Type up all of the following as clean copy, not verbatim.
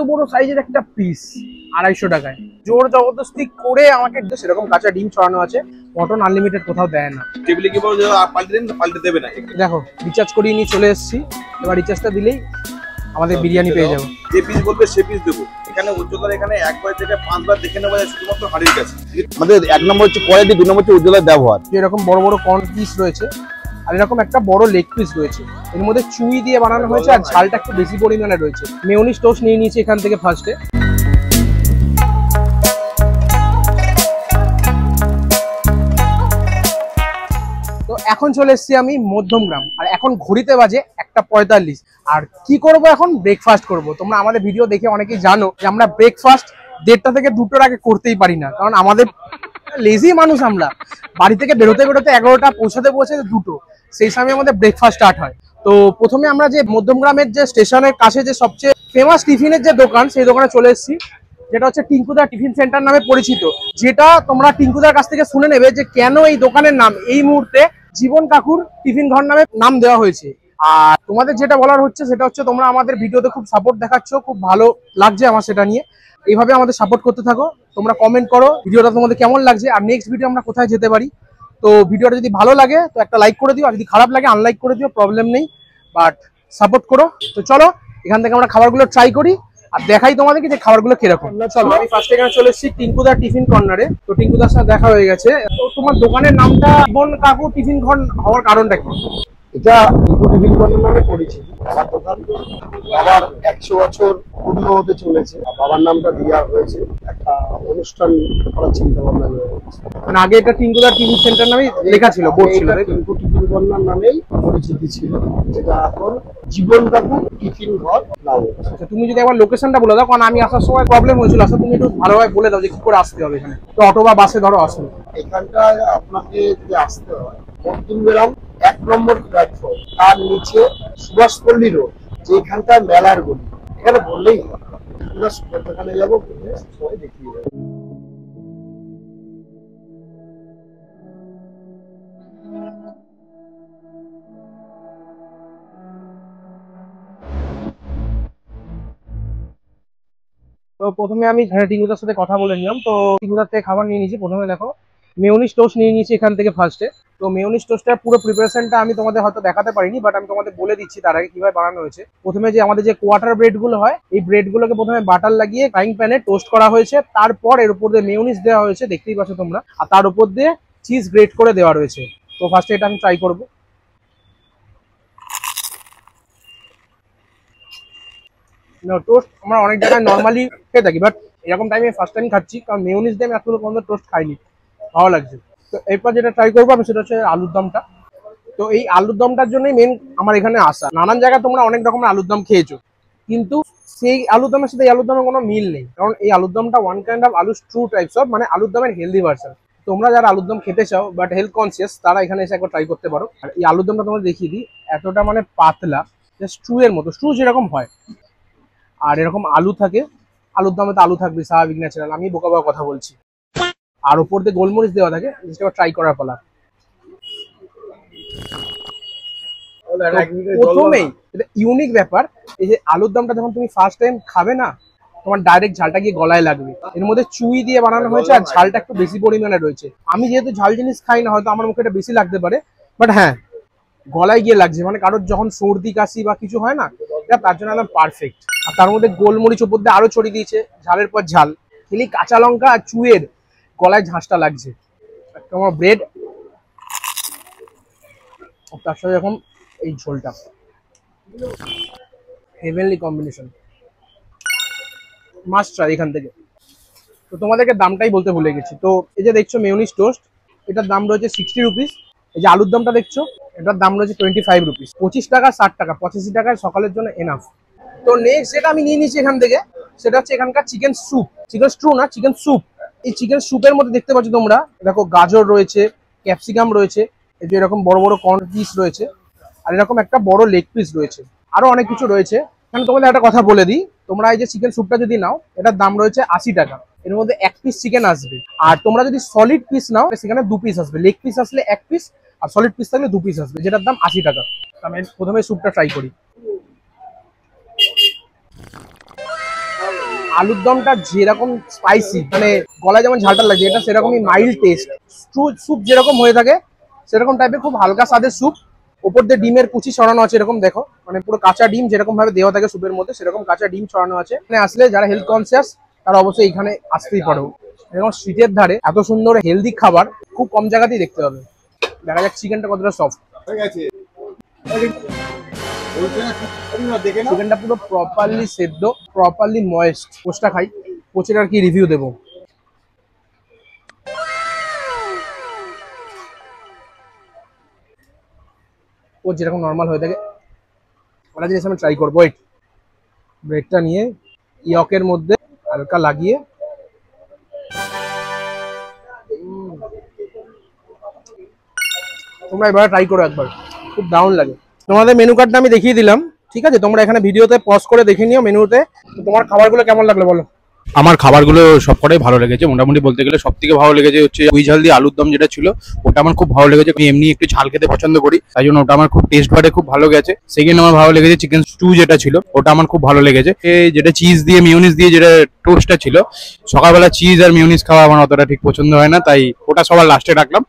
বড় সাইজের একটা পিস 250 টাকায় জোর জবরদস্তি করে আমাকে সেরকম কাঁচা ডিম ছড়ানো আছে। মটন আনলিমিটেড কোথাও দেয় না। টেবিলে কি বড় পাল্টে দেন, পাল্টে দেবে না। দেখো রিচার্জ করিয়ে নিয়ে চলে এসেছি, এবার রিচার্জটা দিলেই আমাদের বিরিয়ানি পেয়ে যাবো। যে পিস বলবে সে পিস দেবো। এখানে উজ্জ্বলার এখানে একবার থেকে 5 বার দেখে নেওয়া যায় শুধুমাত্র হাড়ির কাছে। আমাদের 1 নম্বর হচ্ছে কোয়ালিটি, 2 নম্বর হচ্ছে উজ্জ্বলার ব্যবহার। এরকম বড় বড় কর্ন পিস রয়েছে আর এরকম একটা বড় লেগ পিস রয়েছে, এর মধ্যে চুই দিয়ে বানানো হয়েছে আর ঝালটা একটু বেশি পরিমাণে রয়েছে। মেয়োনিজ টোস্ট নিয়ে নিয়েছি এখান থেকে ফার্স্টে। তো এখন চলে এসেছি আমি মধ্যমগ্রাম, আর এখন ঘড়িতে বাজে 1:45। আর কি করব, এখন ব্রেকফাস্ট করব। তোমরা আমাদের ভিডিও দেখে অনেকেই জানো যে আমরা ব্রেকফাস্ট 1:30 থেকে 2টোর আগে করতেই পারি না, কারণ আমাদের লেজি মানুষ। আমরা বাড়ি থেকে বেরোতে বেরোতে 11টা, পৌঁছাতে 2টো, সেই সময় আমাদের ব্রেকফাস্ট স্টার্ট হয়। তো প্রথমে আমরা যে মধ্যমগ্রামের যে স্টেশনের কাছে যে সবচেয়ে ফেমাস টিফিনের যে দোকান, সেই দোকানে চলে এসেছি, যেটা হচ্ছে টিঙ্কুদা টিফিন সেন্টার নামে পরিচিত। যেটা তোমরা টিঙ্কুদার কাছ থেকে শুনে নেবে যে কেন এই দোকানের নাম এই মুহূর্তে জীবন কাকুর টিফিন ঘর নামে নাম দেওয়া হয়েছে। আর তোমাদের যেটা বলার হচ্ছে সেটা হচ্ছে, তোমরা আমাদের ভিডিওতে খুব সাপোর্ট দেখাচ্ছ, খুব ভালো লাগছে আমার সেটা নিয়ে। এইভাবে আমাদের সাপোর্ট করতে থাকো। তোমরা কমেন্ট করো ভিডিওটা তোমাদের কেমন লাগছে আর নেক্সট ভিডিও আমরা কোথায় যেতে পারি। তো ভিডিওটা যদি ভালো লাগে তো একটা লাইক করে দিও, আর যদি খারাপ লাগে আনলাইক করে দিও, প্রবলেম নেই, বাট সাপোর্ট করো। তো চলো এখান থেকে আমরা খাবারগুলো ট্রাই করি আর দেখাই তোমাদেরকে যে খাবারগুলো কিরকম। চলো, আমি ফার্স্ট এখানে চলে এসেছি টিঙ্কুদার টিফিন কর্নারে। তো টিঙ্কুদার সাথে দেখা হয়ে গেছে। তো তোমার দোকানের নামটা জীবন কাকু টিফিন ঘর হওয়ার কারণটা কি? এটা টিফিন কর্নার নামে পরিচিত। আমার দোকান বাবার 100 বছর পূর্ণ হতে চলেছে, বাবার নামটা দেওয়া হয়েছে। একটা অনুষ্ঠান করার চিন্তা ভাবনা হয়েছে। মানে আগে এটা টিঙ্কুদার টিফিন সেন্টার নামে লেখা ছিল, বোর্ড ছিল, টিঙ্কু টিফিন কর্নার নামেই পরিচিতি ছিল, যেটা এখন জীবন কাকু টিফিন ঘর নাম। আচ্ছা, তুমি যদি একবার লোকেশনটা বলে দাও, কারণ আমি আসার সময় প্রবলেম হয়েছিল। আসলে তুমি একটু ভালোভাবে বলে দাও যে কি করে আসতে হবে এখানে। তো অটো বা বাসে ধরো আসবে। এখানটায় আপনাকে যদি আসতে হয় মধ্যমগ্রাম 1 নম্বর প্ল্যাটফর্ম, তার নিচে সুভাষপল্লী রোড, যেখানটা মেলার গলি, এখানে বললেই আমরা দোকানে যাবো, সবাই দেখিয়ে যাবো। তো প্রথমে আমি টিঙ্কুদার সাথে কথা বলে নিলাম। তো টিঙ্কুদার থেকে খাবার নিয়ে নিয়েছি। প্রথমে দেখো মেয়োনিজ টোস্ট নিয়ে নিয়েছি এখান থেকে ফার্স্টে। তো মেয়োনিজ টোস্টের পুরো প্রিপারেশনটা আমি তোমাদের হয়তো দেখাতে পারিনি, বাট আমি তোমাদের বলে দিচ্ছি তার আগে কিভাবে বানানো হয়েছে। প্রথমে যে আমাদের যে কোয়ার্টার ব্রেড গুলো হয়, এই ব্রেড গুলোকে প্রথমে বাটার লাগিয়ে ফ্রাইং প্যানে টোস্ট করা হয়েছে। তারপর এর উপর দিয়ে মেয়োনিজ দেওয়া হয়েছে, দেখতেই পাচ্ছ তোমরা, আর তার উপর দিয়ে চিজ গ্রেট করে দেওয়া রয়েছে। তো ফার্স্টে এটা আমি ট্রাই করবো। টোস্ট আমরা অনেক জায়গায় নর্মালি খেয়ে থাকি, বাট এরকম টাইমে ফার্স্ট টাইম খাচ্ছি, কারণ মেয়োনিজ দিয়ে আমি এত পর্যন্ত টোস্ট খাইনি, ভালো লাগছে। তো এরপর যেটা ট্রাই করবো আমি সেটা হচ্ছে আলুর দমটা। তো এই আলুর দমটার জন্যই মেন আমার এখানে আসা। নানান জায়গায় তোমরা অনেক রকমের আলুর দম খেয়েছো, কিন্তু সেই আলুর দমের সাথে এই আলুর দমের কোনো মিল নেই, কারণ এই আলুর দমটা ওয়ান কাইন্ড অফ আলু ট্রু টাইপস অফ, মানে আলুর দমের হেলদি ভার্সন। তোমরা যারা আলুর দম খেতে চাও বাট হেলথ কনসিয়াস, তারা এখানে এসে একবার ট্রাই করতে পারো। আর এই আলুর দমটা তোমাদের দেখিয়ে দিই, এতটা মানে পাতলা, স্ট্রু এর মতো, স্ট্রু যেরকম হয়, আর এরকম আলু থাকে। আলুর দমে তো আলু থাকবে, স্বাভাবিক, ন্যাচারাল, আমি বোকা বোকা কথা বলছি। আর উপর দিয়ে গোলমরিচ দেওয়া থাকে, যেটা ট্রাই করার পালা। প্রথমেই এটা ইউনিক ব্যাপার, এই যে আলুর দমটা যখন তুমি ফার্স্ট টাইম খাবে না, তোমার ডাইরেক্ট ঝালটা গিয়ে গলায় লাগবে। এর মধ্যে চুই দিয়ে বানানো হয়েছে আর ঝালটা একটু বেশি পরিমাণে রয়েছে। আমি যেহেতু ঝাল জিনিস খাই না, হয়তো আমার মুখে এটা বেশি লাগতে পারে, বাট হ্যাঁ গলায় গিয়ে লাগছে। মানে কারোর যখন সর্দি কাশি বা কিছু হয় না, এটা তার জন্য একদম পারফেক্ট। আর তার মধ্যে গোলমরিচ উপর দিয়ে আরো ছড়িয়ে দিয়েছে, ঝালের পর ঝাল। খালি কাঁচা লঙ্কা আর চুইয়ের গলায় ঝাঁসটা লাগছে। তোমার ব্রেড, তার সাথে যখন এই ঝোলটা, হেভেনলি কম্বিনেশন, মাস্ট ট্রাই এখান থেকে। তো তোমাদেরকে দামটাই বলতে ভুলে গেছি। তো এই যে দেখছো মেয়োনিজ টোস্ট, এটার দাম রয়েছে 60 রুপিস। এই যে আলুর দমটা দেখছো, এটার দাম রয়েছে 25 রুপিস। 25 টাকা, 60 টাকা, 85 টাকায় সকালের জন্য এনাফ। তো নেক্সট যেটা আমি নিয়ে নিচ্ছি এখান থেকে, সেটা হচ্ছে এখানকার চিকেন স্যুপ। চিকেন স্ট্রু না, চিকেন স্যুপ। এই চিকেন স্যুপের মধ্যে দেখতে পাচ্ছ তোমরা, দেখো গাজর রয়েছে, ক্যাপসিকাম রয়েছে, এই যে এরকম বড় বড় কর্ন পিস রয়েছে, আর এরকম একটা বড় লেগ পিস রয়েছে, আরো অনেক কিছু রয়েছে। এখানে তোমাদের একটা কথা বলে দিই, তোমরা এই যে চিকেন স্যুপটা যদি নাও, এটার দাম রয়েছে 80 টাকা। এর মধ্যে 1 পিস চিকেন আসবে। আর তোমরা যদি সলিড পিস নাও, সেখানে 2 পিস আসবে। লেগ পিস আসলে 1 পিস, আর সলিড পিস থাকলে 2 পিস আসবে, যেটার দাম 80 টাকা। আমি প্রথমে স্যুপটা ট্রাই করি। আলুর দমটা যেরকম স্পাইসি, মানে গলায় যেমন ঝালটা লাগে, এটা সেরকমই মাইল্ড টেস্ট। স্যুপ যেরকম হয়ে থাকে সেরকম টাইপের খুব হালকা স্বাদের স্যুপ। ওপর দিয়ে ডিমের কুচি ছড়ানো আছে, এরকম দেখো, মানে পুরো কাঁচা ডিম যেরকম ভাবে দেওয়া থাকে স্যুপের মধ্যে সেরকম কাঁচা ডিম ছড়ানো আছে। এখানে আসলে যারা হেলথ কনসিয়াস তারা অবশ্যই এখানে আসতেই পারো। এবং স্ট্রিটের ধারে এত সুন্দর হেলদি খাবার খুব কম জায়গাতেই দেখতে হবে। দেখা যাক চিকেনটা কতটা সফট। চিকেনটা পুরো প্রপারলি সেদ্ধ, প্রপারলি ময়েস্ট। পোচটা খাই, পোচের আর কি রিভিউ দেবো। পোচ যেরকম নর্মাল হয়ে থাকে ওরা জিনিস আমি ট্রাই করবো। ওয়েট, ব্রেডটা নিয়ে ইয়কের মধ্যে হালকা লাগিয়ে তোমরা এবার ট্রাই করো একবার, খুব দারুণ লাগে। তোমাদের মেনু কার্ডটা আমি দেখিয়ে দিলাম, ঠিক আছে? তোমরা এখানে ভিডিওতে পজ করে দেখে নিও মেনুতে। তোমার খাবারগুলো কেমন লাগলো বলো? আমার খাবারগুলো সবকটাই ভালো লেগেছে। মোটামুটি বলতে গেলে সব থেকে ভালো লেগেছে হচ্ছে ওই ঝাল দিয়ে আলুর দম যেটা ছিল, ওটা আমার খুব ভালো লেগেছে। আমি এমনি একটু ঝাল খেতে পছন্দ করি, তাই জন্য ওটা আমার খুব টেস্ট বাড়ে খুব ভালো গেছে। সেকেন্ড আমার ভালো লেগেছে চিকেন স্টু যেটা ছিল, ওটা আমার খুব ভালো লেগেছে। যেটা চিজ দিয়ে মিউনিস দিয়ে যেটা টোস্টটা ছিল, সকালবেলা চিজ আর মিউনিস খাওয়া আমার অতটা ঠিক পছন্দ হয় না, তাই ওটা সবার লাস্টে রাখলাম।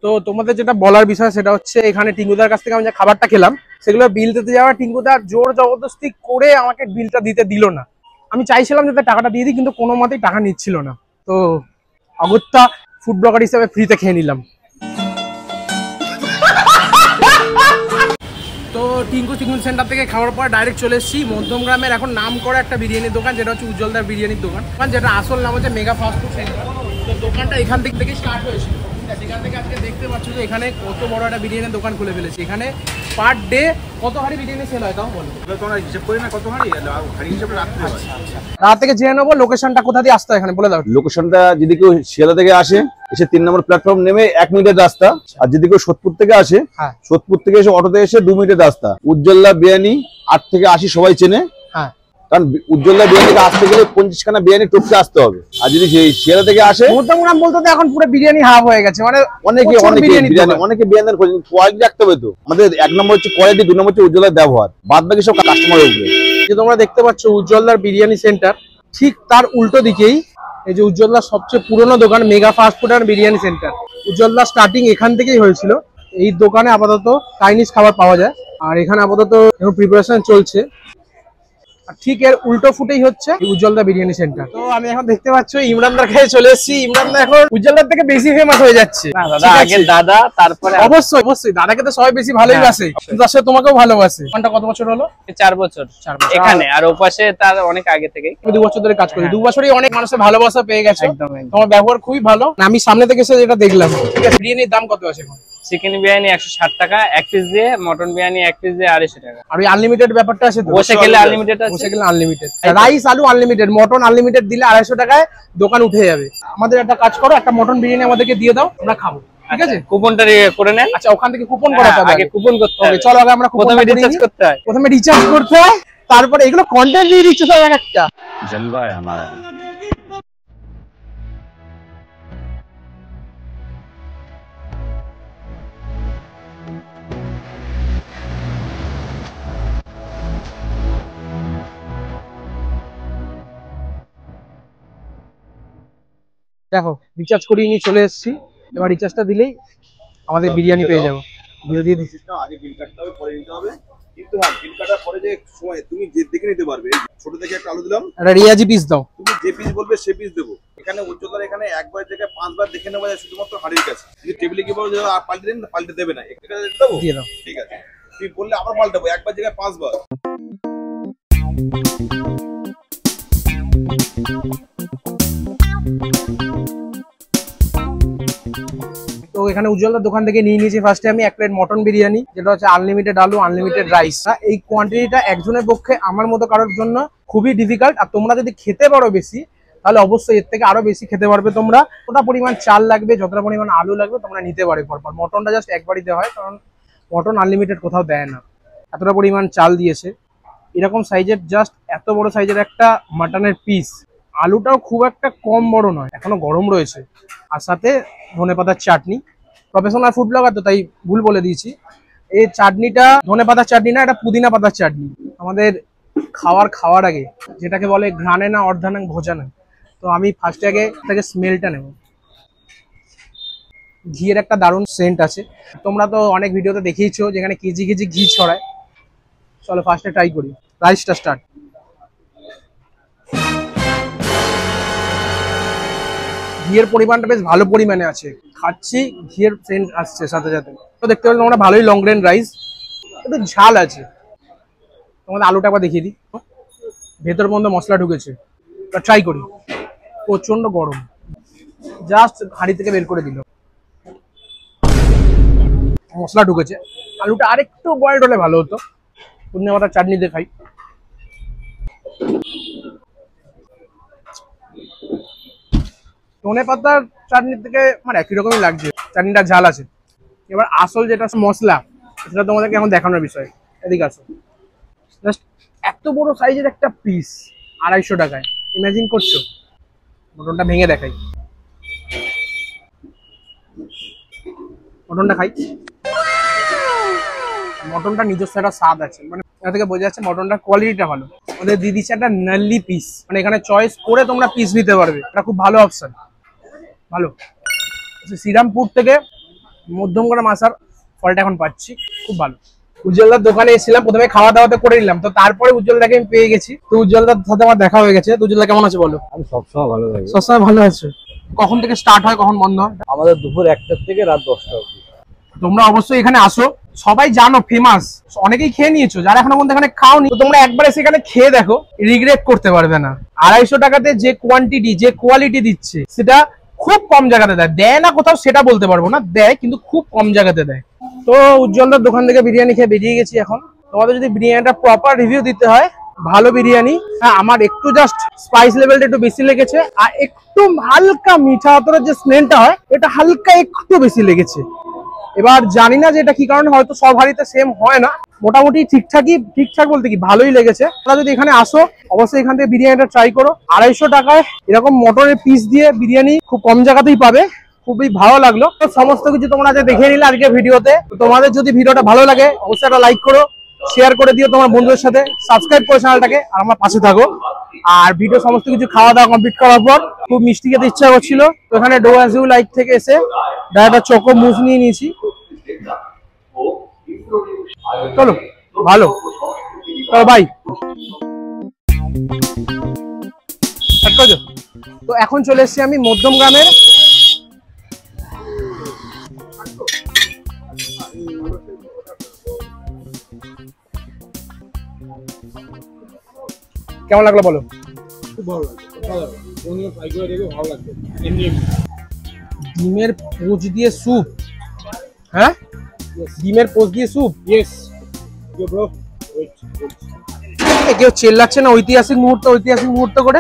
তো তোমাদের যেটা বলার বিষয় সেটা হচ্ছে, এখানে টিঙ্কুদার কাছ থেকে আমি যে খাবারটা খেলাম সেগুলো বিল দিতে যাওয়া, টিঙ্কুদার জোর জবরদস্তি করে আমাকে বিলটা দিতে দিল না। আমি চাইছিলাম যাতে টাকাটা দিয়ে দিই, কিন্তু কোনো মতেই টাকা নিচ্ছিল না। তো অগত্যা ফুড ব্লগার হিসেবে ফ্রিতে খেয়ে নিলাম। তো টিঙ্কু চিকেন সেন্টার থেকে খাওয়ার পর ডাইরেক্ট চলে এসেছি মধ্যমগ্রামের এখন নাম করা একটা বিরিয়ানির দোকান, যেটা হচ্ছে উজ্জ্বলদার বিরিয়ানির দোকান, যেটা আসল নাম হচ্ছে মেগা ফাস্ট ফুড সেন্টার। তো দোকানটা এখান থেকে স্টার্ট হয়েছিল। সেখান থেকে আজকে দেখতে পাচ্ছ যে এখানে কত বড় একটা বিরিয়ানির দোকান খুলে ফেলেছে। এখানে পার ডে কত হাঁড়ি বিরিয়ানি সেল হয় তাও বলো? হিসেব করি না কত হাঁড়ি হিসেবে রাখতে হয়। রাত থেকে জেনে নেবো লোকেশনটা কোথা দিয়ে আসতে হয় এখানে বলে দাও। লোকেশনটা যদি কেউ শিয়ালদা থেকে আসে, এসে 3 নম্বর প্ল্যাটফর্ম নেমে 1 মিনিটের রাস্তা। আর যদি কেউ সোদপুর থেকে আসে, হ্যাঁ, সোদপুর থেকে এসে অটোতে এসে 2 মিনিটের রাস্তা। উজ্জ্বলদা বিরিয়ানি 8 থেকে 80 সবাই চেনে, হ্যাঁ। কারণ উজ্জ্বলদা বিরিয়ানি থেকে আসতে গেলে 25 খানা বিরিয়ানি টপকে আসতে হবে। আর যদি শিয়ালদা থেকে আসে, মধ্যমগ্রাম বলতে তো এখন পুরো বিরিয়ানি হাব হয়ে গেছে, মানে অনেকে বিরিয়ানি খোঁজেন, কোয়ালিটি রাখতে হবে। তো আমাদের 1 নম্বর হচ্ছে কোয়ালিটি, 2 নম্বর হচ্ছে উজ্জ্বলদার ব্যবহার, বাদ বাকি সব কাস্টমারের উপরে। যে তোমরা দেখতে পাচ্ছ উজ্জ্বলদার বিরিয়ানি সেন্টার, ঠিক তার উল্টো দিকেই এই যে উজ্জ্বলদার সবচেয়ে পুরনো দোকান মেগা ফাস্ট ফুড আর বিরিয়ানি সেন্টার। উজ্জ্বলদার স্টার্টিং এখান থেকেই হয়েছিল। এই দোকানে আপাতত চাইনিজ খাবার পাওয়া যায়, আর এখানে আপাতত প্রিপারেশন চলছে। আর ঠিক এর উল্টো ফুটেই হচ্ছে উজ্জ্বলদা বিরিয়ানি সেন্টার। তো আমি এখন দেখতে পাচ্ছ ইমরানদার কাছে চলে এসেছি। ইমরানদা এখন উজ্জ্বলদার থেকে বেশি ফেমাস হয়ে যাচ্ছে। দাদা, তারপরে অবশ্যই অবশ্যই দাদাকে তো সবাই বেশি ভালোই বাসে, কিন্তু আসলে তোমাকেও ভালোবাসে। কোনটা কত বছর হলো? 4 বছর এখানে, আর ওপাশে তার অনেক আগে থেকে। 2 বছর ধরে কাজ করি, 2 বছরই অনেক মানুষের ভালোবাসা পেয়ে গেছে। একদম। তোমার ব্যবহার খুবই ভালো। আমি সামনে থেকে এসে যেটা দেখলাম, ঠিক আছে, বিরিয়ানির দাম কত আছে এখন? চিকেন বিরিয়ানি 160 টাকা 1 পিস দিয়ে, মটন বিরিয়ানি 1 পিস দিয়ে 250 টাকা। আর ওই আনলিমিটেড ব্যাপারটা আছে তো? বসে খেলে আনলিমিটেড আছে। বসে খেলে আনলিমিটেড, রাইস আলু আনলিমিটেড, মটন আনলিমিটেড দিলে 250 টাকায় দোকান উঠে যাবে। আমাদের একটা কাজ করো, একটা মটন বিরিয়ানি আমাদেরকে দিয়ে দাও, আমরা খাবো, ঠিক আছে? কুপনটা করে নেন। আচ্ছা, ওখান থেকে কুপন করাতে হবে। আগে কুপন করতে হবে। চলো আগে আমরা প্রথমে রিচার্জ করতে হয়। প্রথমে রিচার্জ করতে হয়, তারপরে এগুলো কন্টেন্ট দিয়ে রিচার্জ হয় একটা জলবা আমার। দেখো রিচার্জ করিয়ে নিয়ে চলে এসেছি। এবার রিচার্জটা দিলেই আমাদের বিরিয়ানি পেয়ে যাবো। দিয়ে দিচ্ছি। আগে বিল কাটতে হবে, পরে নিতে হবে। কিন্তু হ্যাঁ, বিল কাটার পরে যে সময় তুমি যে দেখে নিতে পারবে। ছোট থেকে একটা আলু দিলাম, একটা রিয়াজি পিস দাও। তুমি যে পিস বলবে সে পিস দেবো। এখানে উজ্জ্বলদার এখানে 1 বার থেকে 5 বার দেখে নেওয়া যায় শুধুমাত্র হাড়ির কাছে। যদি টেবিলে কি বলবো পাল্টে দেন, পাল্টে দেবে না, এখানে দেবো, দিয়ে দাও। ঠিক আছে। তুমি বললে আবার পাল্টাবো, 1 বার জায়গায় 5 বার। তো এখানে উজ্জ্বলদার দোকান থেকে নিয়ে নিয়েছি ফার্স্টে আমি 1 প্লেট মটন বিরিয়ানি, যেটা হচ্ছে আনলিমিটেড আলু আনলিমিটেড রাইস। এই কোয়ান্টিটিটা একজনের পক্ষে আমার মতো কারোর জন্য খুবই ডিফিকাল্ট। আর তোমরা যদি খেতে পারো বেশি, তাহলে অবশ্যই এর থেকে আরো বেশি খেতে পারবে তোমরা। যতটা পরিমাণ চাল লাগবে, যতটা পরিমাণ আলু লাগবে তোমরা নিতে পারবে পরপর। মটনটা জাস্ট একবারই দেওয়া হয়, কারণ মটন আনলিমিটেড কোথাও দেয় না। এতটা পরিমাণ চাল দিয়েছে, এরকম সাইজের জাস্ট এত বড় সাইজের একটা মাটনের পিস। আলুটাও খুব একটা কম বড় নয়, এখনো গরম রয়েছে। আর সাথে ধনেপাতার চাটনি। প্রফেশনাল ফুড ব্লগার তো তাই ভুল বলে দিয়েছি। এই চাটনিটা ধনেপাতার চাটনি না, এটা পুদিনা পাতার চাটনি। আমাদের খাওয়ার আগে, যেটাকে বলে ঘ্রাণে না অর্ধানাং ভোজানাং। তো আমি ফার্স্টে আগে তাকে স্মেলটা নেব। ঘিয়ের একটা দারুণ সেন্ট আছে, তোমরা তো অনেক ভিডিওতে দেখিয়েছো যেখানে কেজি কেজি ঘি ছড়ায়। চলো ফার্স্টে ট্রাই করি, রাইসটা স্টার্ট। ঘিয়ের পরিমাণটা বেশ ভালো পরিমাণে আছে, খাচ্ছি ঘিয়ের সেন্ট আসছে সাথে সাথে। তো দেখতে পাচ্ছ তোমরা ভালোই লং গ্রেন রাইস, একটু ঝাল আছে। তোমাদের আলুটা একবার দেখিয়ে দিই, ভেতর পর্যন্ত মশলা ঢুকেছে। ট্রাই করি। প্রচন্ড গরম, জাস্ট হাঁড়ি থেকে বের করে দিল, মশলা ঢুকেছে। আলুটা আরেকটু বয়েলড হলে ভালো হতো। পুদিনা পাতার চাটনি দিয়ে খাই। ধনে পাতার চাটনির থেকে আমার একই রকমই লাগছে, চাটনিটা ঝাল আছে। এবার আসল যেটা মশলা, সেটা তোমাদেরকে এখন দেখানোর বিষয়। এদিকে আসো, জাস্ট এত বড় সাইজের একটা পিস 250 টাকায়, ইমাজিন করছো? মটনটা ভেঙে দেখাই, মটনটা খাই। মটনটা নিজস্ব একটা স্বাদ আছে, মানে এটা থেকে বোঝা যাচ্ছে মটনটার কোয়ালিটিটা ভালো। ওদের দিয়ে দিচ্ছে একটা নাল্লি পিস, মানে এখানে চয়েস করে তোমরা পিস নিতে পারবে, এটা খুব ভালো অপশন। ভালো। শ্রীরামপুর থেকে মধ্যমগ্রাম আসার ফলটা এখন পাচ্ছি, খুব ভালো। উজ্জ্বলদার দোকানে এসেছিলাম, প্রথমে খাওয়া দাওয়াতে করে নিলাম, তো তারপরে উজ্জ্বলদাকে আমি পেয়ে গেছি। তো উজ্জ্বলদার সাথে আমার দেখা হয়ে গেছে। তো উজ্জ্বলদা কেমন আছে বলো? আমি সবসময় ভালো থাকি। সবসময় ভালো আছে। কখন থেকে স্টার্ট হয়, কখন বন্ধ হয়? আমাদের দুপুর 1টা থেকে রাত 10টা অবধি। তোমরা অবশ্যই এখানে আসো, সবাই জানো ফেমাস, অনেকেই খেয়ে নিয়েছো। যারা এখনো পর্যন্ত এখানে খাওনি, তো তোমরা একবার এসে এখানে খেয়ে দেখো, রিগ্রেট করতে পারবে না। 250 টাকাতে যে কোয়ান্টিটি, যে কোয়ালিটি দিচ্ছে, সেটা খুব কম জায়গাতে দেয় না কোথাও সেটা বলতে পারবো না, দেয় কিন্তু খুব কম জায়গাতে দেয়। তো উজ্জ্বলদার দোকান থেকে বিরিয়ানি খেয়ে বেরিয়ে গেছি। এখন তোমাদের যদি বিরিয়ানিটা প্রপার রিভিউ দিতে হয়, ভালো বিরিয়ানি। হ্যাঁ, আমার একটু জাস্ট স্পাইস লেভেলটা একটু বেশি লেগেছে, আর একটু হালকা মিঠা আতরের যে স্মেলটা হয়, এটা হালকা একটু বেশি লেগেছে। এবার জানি না যে এটা কি কারণে, হয়তো সব হাড়িতে সেম হয় না। মোটামুটি ঠিকঠাক বলতে কি ভালোই লেগেছে। তোমরা যদি এখানে আসো, অবশ্যই এখান থেকে বিরিয়ানিটা ট্রাই করো। 250 টাকায় এরকম মটনের পিস দিয়ে বিরিয়ানি খুব কম জায়গাতেই পাবে, খুবই ভালো লাগলো। তো সমস্ত কিছু তোমরা যে দেখে নিলে আজকে ভিডিওতে, তোমাদের যদি ভিডিওটা ভালো লাগে অবশ্যই একটা লাইক করো, শেয়ার করে দিও তোমার বন্ধুদের সাথে, সাবস্ক্রাইব করো চ্যানেলটাকে, আর আমার পাশে থাকো। আর ভিডিও সমস্ত কিছু খাওয়া দাওয়া কমপ্লিট করার পর খুব মিষ্টি খেতে ইচ্ছা করছিল, তো এখানে ডো অ্যাজ ইউ লাইক থেকে এসে একটা চকো মুজ নিয়ে নিয়েছি। চলো, ভালো, চলো বাই। তো এখন চলে এসেছি আমি মধ্যমগ্রামের কেমন লাগলো বলো? খুব ভালো লাগছে, ভালো লাগছে। ডিমের পোচ দিয়ে স্যুপ, হ্যাঁ ডিমের পোচ দিয়ে স্যুপ। ইয়েস ব্রো, কেউ চেল্লাচ্ছে না ঐতিহাসিক মুহূর্ত করে।